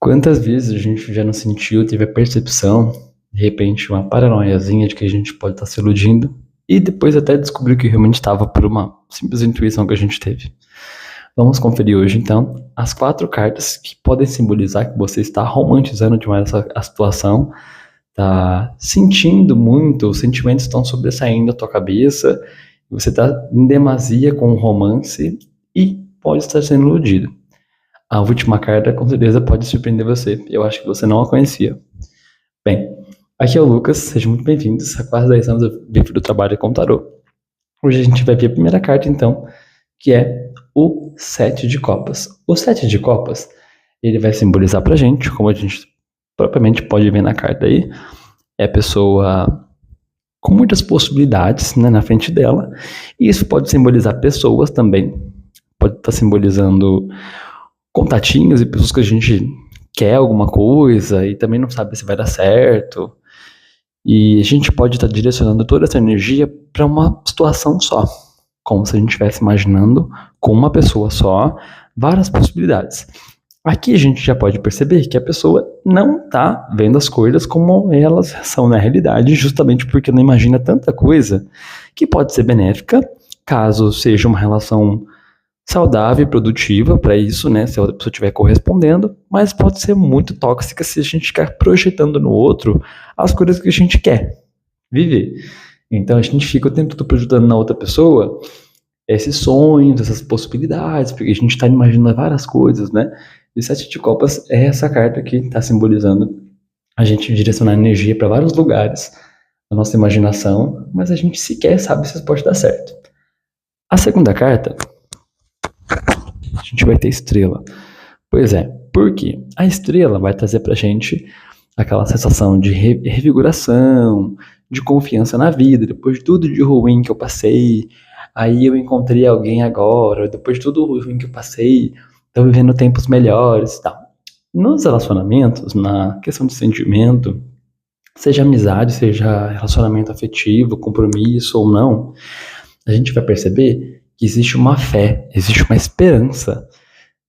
Quantas vezes a gente já não sentiu, teve a percepção, de repente, uma paranoiazinha de que a gente pode estar se iludindo e depois até descobriu que realmente estava por uma simples intuição que a gente teve. Vamos conferir hoje, então, as 4 cartas que podem simbolizar que você está romantizando demais a situação, está sentindo muito, os sentimentos estão sobressaindo a tua cabeça, você está em demasia com o romance e pode estar sendo iludido. A última carta, com certeza, pode surpreender você. Eu acho que você não a conhecia. Bem, aqui é o Lucas. Sejam muito bem-vindos a quase 10 anos do livro do trabalho com tarô. Hoje a gente vai ver a primeira carta, então, que é o 7 de copas. O 7 de copas, ele vai simbolizar pra gente, como a gente propriamente pode ver na carta aí, é a pessoa com muitas possibilidades, né, na frente dela. E isso pode simbolizar pessoas também. Pode estar simbolizando contatinhos e pessoas que a gente quer alguma coisa e também não sabe se vai dar certo. E a gente pode estar direcionando toda essa energia para uma situação só, como se a gente estivesse imaginando com uma pessoa só várias possibilidades. Aqui a gente já pode perceber que a pessoa não está vendo as coisas como elas são na realidade, justamente porque não imagina tanta coisa que pode ser benéfica, caso seja uma relação saudável e produtiva para isso, né, se a outra pessoa estiver correspondendo, mas pode ser muito tóxica se a gente ficar projetando no outro as coisas que a gente quer viver. Então a gente fica o tempo todo projetando na outra pessoa esses sonhos, essas possibilidades, porque a gente está imaginando várias coisas, né? E 7 de copas é essa carta que está simbolizando a gente direcionar energia para vários lugares da nossa imaginação, mas a gente sequer sabe se isso pode dar certo. A segunda carta, a gente vai ter estrela. Pois é, porque a estrela vai trazer pra gente aquela sensação de revigoração, de confiança na vida, depois de tudo de ruim que eu passei, aí eu encontrei alguém agora, depois de tudo ruim que eu passei, tô vivendo tempos melhores e tal. Nos relacionamentos, na questão de sentimento, seja amizade, seja relacionamento afetivo, compromisso ou não, a gente vai perceber que existe uma fé, existe uma esperança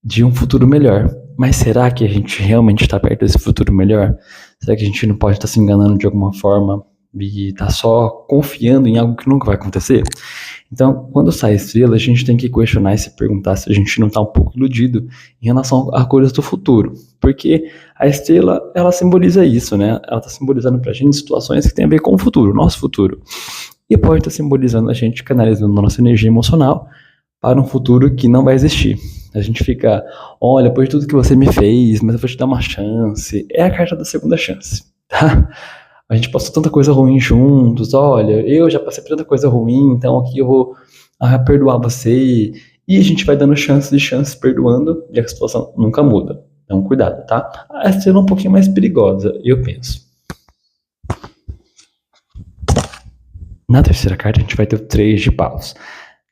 de um futuro melhor. Mas será que a gente realmente está perto desse futuro melhor? Será que a gente não pode estar se enganando de alguma forma e estar só confiando em algo que nunca vai acontecer? Então, quando sai a estrela, a gente tem que questionar e se perguntar se a gente não está um pouco iludido em relação a coisas do futuro. Porque a estrela, ela simboliza isso, né? Ela está simbolizando pra gente situações que têm a ver com o futuro, nosso futuro. E pode estar simbolizando a gente canalizando a nossa energia emocional para um futuro que não vai existir. A gente fica, olha, depois de tudo que você me fez, mas eu vou te dar uma chance. É a carta da segunda chance, tá? A gente passou tanta coisa ruim juntos, olha, eu já passei por tanta coisa ruim, então aqui eu vou perdoar você. E a gente vai dando chances e chances, perdoando, e a situação nunca muda. Então cuidado, tá? A estrela é um pouquinho mais perigosa, eu penso. Na terceira carta a gente vai ter o 3 de paus.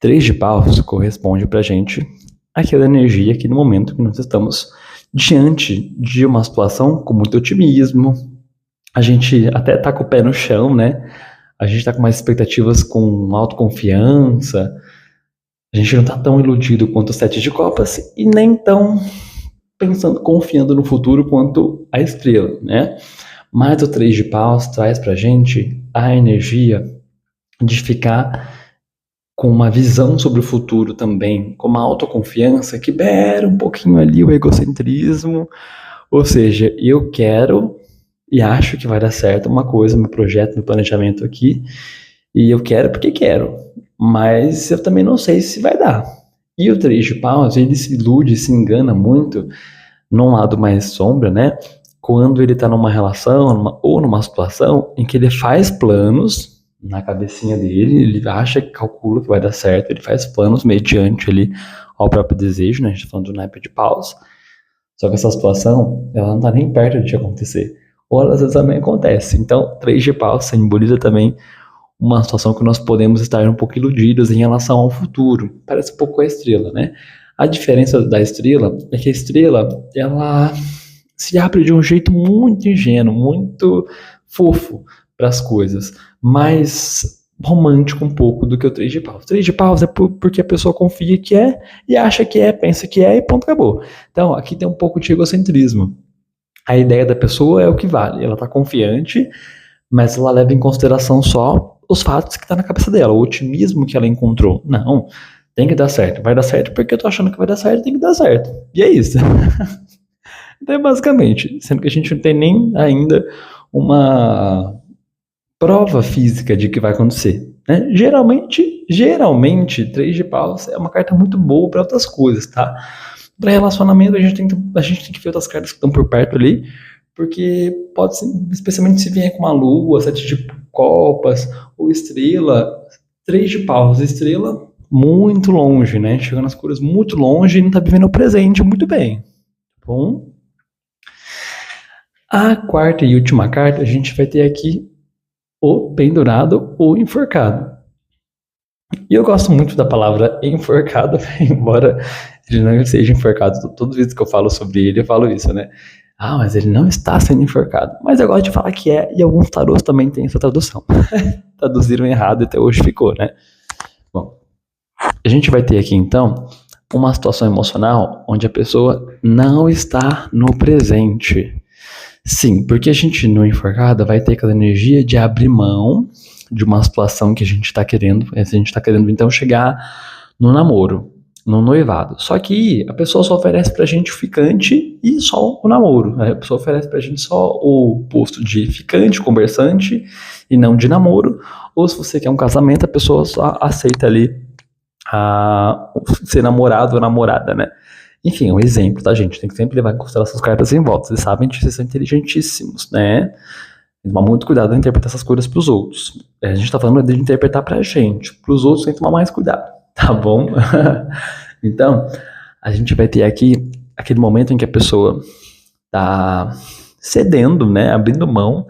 3 de paus corresponde pra gente àquela energia aqui no momento que nós estamos diante de uma situação com muito otimismo. A gente até tá com o pé no chão, né? A gente tá com mais expectativas com autoconfiança. A gente não tá tão iludido quanto o 7 de copas e nem tão pensando, confiando no futuro quanto a estrela, né? Mas o 3 de paus traz pra gente a energia de ficar com uma visão sobre o futuro também, com uma autoconfiança que beira um pouquinho ali o egocentrismo, ou seja, eu quero e acho que vai dar certo uma coisa, meu projeto, meu planejamento aqui, e eu quero porque quero, mas eu também não sei se vai dar. E o 3 de paus, ele se ilude, se engana muito num lado mais sombra, né? Quando ele tá numa relação ou numa situação em que ele faz planos na cabecinha dele, ele acha que calcula que vai dar certo, ele faz planos mediante ali ao próprio desejo, né? A gente tá falando do naipe de paus. Só que essa situação, ela não tá nem perto de acontecer. Ou às vezes também acontece. Então, 3 de paus simboliza também uma situação que nós podemos estar um pouco iludidos em relação ao futuro. Parece um pouco a estrela, né? A diferença da estrela é que a estrela, ela se abre de um jeito muito ingênuo, muito fofo para as coisas, mais romântico um pouco do que o 3 de paus. O 3 de paus é porque a pessoa confia que é e acha que é, pensa que é e ponto, acabou. Então, aqui tem um pouco de egocentrismo. A ideia da pessoa é o que vale. Ela tá confiante, mas ela leva em consideração só os fatos que tá na cabeça dela, o otimismo que ela encontrou. Não, tem que dar certo. Vai dar certo porque eu tô achando que vai dar certo, tem que dar certo. E é isso. Então, basicamente, sendo que a gente não tem nem ainda uma prova física de que vai acontecer. Né? Geralmente, 3 de paus é uma carta muito boa para outras coisas, tá? Para relacionamento, a gente tem que ver outras cartas que estão por perto ali, porque pode ser, especialmente se vier com uma lua, 7 de copas, ou estrela, 3 de paus, estrela muito longe, né? Chegando nas cores muito longe e não tá vivendo o presente muito bem. Bom, a quarta e última carta, a gente vai ter aqui o pendurado ou enforcado. E eu gosto muito da palavra enforcado, embora ele não seja enforcado. Todas as vezes que eu falo sobre ele, eu falo isso, né? Ah, mas ele não está sendo enforcado. Mas eu gosto de falar que é, e alguns tarôs também têm essa tradução. Traduziram errado e até hoje ficou, né? Bom, a gente vai ter aqui, então, uma situação emocional onde a pessoa não está no presente. Sim, porque a gente no enforcado vai ter aquela energia de abrir mão de uma situação que a gente tá querendo. A gente tá querendo então chegar no namoro, no noivado. Só que a pessoa só oferece pra gente o ficante e só o namoro. Né? A pessoa oferece pra gente só o posto de ficante, conversante e não de namoro. Ou se você quer um casamento, a pessoa só aceita ali ser namorado ou namorada, né? Enfim, é um exemplo, tá, gente? Tem que sempre levar em consideração as cartas em volta. Vocês sabem que vocês são inteligentíssimos, né? Tem que tomar muito cuidado em interpretar essas coisas pros outros. A gente tá falando de interpretar pra gente. Pros outros tem que tomar mais cuidado, tá bom? Então, a gente vai ter aqui aquele momento em que a pessoa tá cedendo, né? Abrindo mão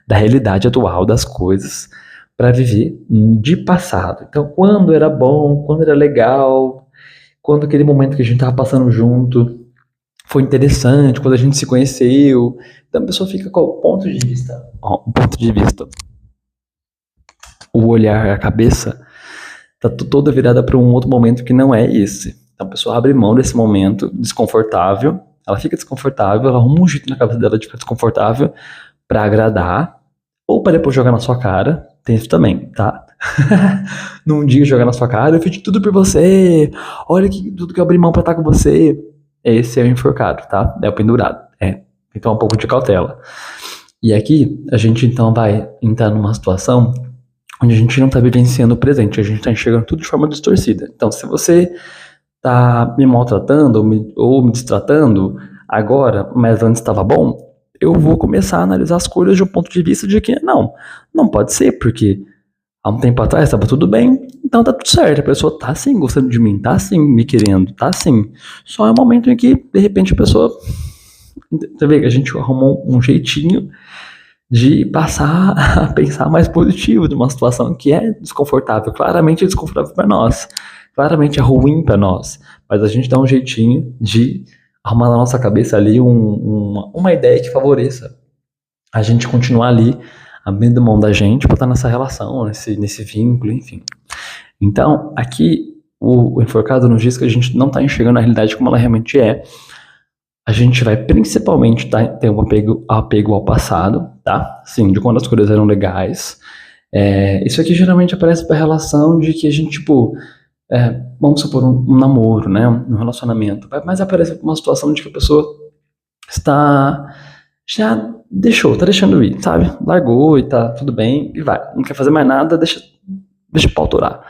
da realidade atual das coisas para viver de passado. Então, quando era bom, quando era legal, quando aquele momento que a gente tava passando junto foi interessante, quando a gente se conheceu. Então a pessoa fica com o ponto de vista. O ponto de vista. O olhar, a cabeça, tá toda virada para um outro momento que não é esse. Então a pessoa abre mão desse momento desconfortável, ela fica desconfortável, ela arruma um jeito na cabeça dela de ficar desconfortável para agradar, ou para depois jogar na sua cara. Tem isso também, tá? Num dia jogar na sua cara, eu fiz tudo por você, olha tudo que eu abri mão pra estar com você. Esse é o enforcado, tá? É o pendurado. Então um pouco de cautela. E aqui a gente então vai entrar numa situação onde a gente não tá vivenciando o presente, a gente tá enxergando tudo de forma distorcida. Então se você tá me maltratando ou me destratando agora, mas antes estava bom, eu vou começar a analisar as coisas de um ponto de vista de que não pode ser, porque há um tempo atrás estava tudo bem, então tá tudo certo. A pessoa tá sim gostando de mim, tá sim me querendo, tá sim. Só é um momento em que, de repente, a pessoa. Você vê que a gente arrumou um jeitinho de passar a pensar mais positivo de uma situação que é desconfortável, claramente é desconfortável para nós, claramente é ruim para nós, mas a gente dá um jeitinho de arrumar na nossa cabeça ali uma ideia que favoreça a gente continuar ali abrindo mão da gente para estar nessa relação, nesse vínculo, enfim. Então, aqui o enforcado nos diz que a gente não está enxergando a realidade como ela realmente é. A gente vai principalmente ter um apego ao passado, tá? Sim, de quando as coisas eram legais. Isso aqui geralmente aparece para a relação de que a gente, tipo, vamos supor um namoro, né? Um relacionamento. Mas aparece uma situação de que a pessoa já tá deixando ir, sabe? Largou e tá tudo bem e vai. Não quer fazer mais nada, deixa o pau torar.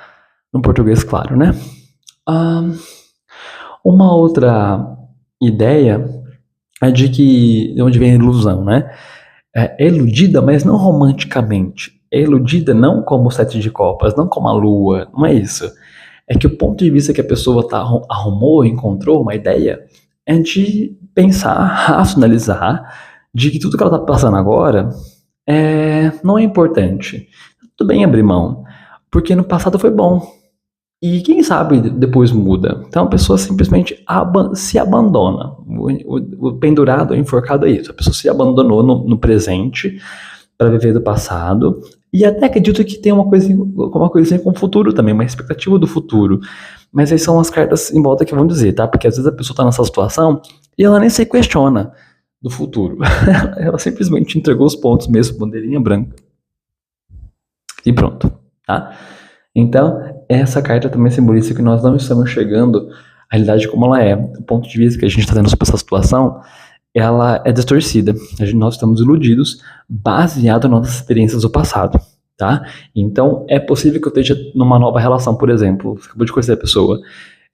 No português, claro, né? Uma outra ideia é de onde vem a ilusão, né? É iludida, mas não romanticamente. É iludida não como o 7 de copas, não como a lua, não é isso. É que o ponto de vista que a pessoa arrumou, encontrou uma ideia, é de pensar, racionalizar, de que tudo que ela está passando agora não é importante. Tudo bem abrir mão, porque no passado foi bom. E quem sabe depois muda. Então a pessoa simplesmente se abandona. O pendurado, o enforcado é isso. A pessoa se abandonou no presente para viver do passado. E até acredito que tem uma coisinha com o futuro também, uma expectativa do futuro. Mas aí são as cartas em volta que vão dizer, tá? Porque às vezes a pessoa tá nessa situação e ela nem se questiona. do futuro. Ela simplesmente entregou os pontos mesmo, bandeirinha branca. E pronto, tá? Então, essa carta também simboliza que nós não estamos chegando à realidade como ela é. O ponto de vista que a gente está tendo sobre essa situação, ela é distorcida. Nós estamos iludidos baseado nas nossas experiências do passado, tá? Então, é possível que eu esteja numa nova relação, por exemplo, você acabou de conhecer a pessoa,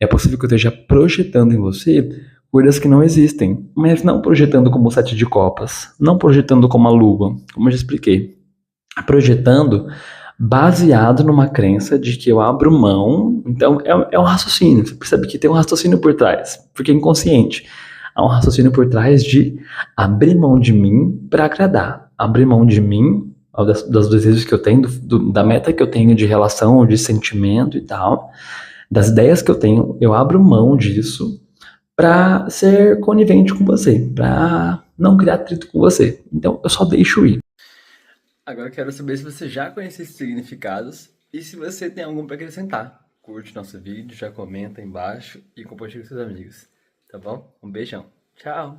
é possível que eu esteja projetando em você coisas que não existem, mas não projetando como o sete de copas, não projetando como a lua, como eu já expliquei. Projetando baseado numa crença de que eu abro mão. Então, é um raciocínio. Você percebe que tem um raciocínio por trás, porque é inconsciente. Há um raciocínio por trás de abrir mão de mim para agradar. Abrir mão de mim, dos desejos que eu tenho, da meta que eu tenho de relação, de sentimento e tal, das ideias que eu tenho, eu abro mão disso para ser conivente com você, para não criar atrito com você. Então, eu só deixo ir. Agora eu quero saber se você já conhece esses significados e se você tem algum para acrescentar. Curte nosso vídeo, já comenta aí embaixo e compartilha com seus amigos. Tá bom? Um beijão. Tchau!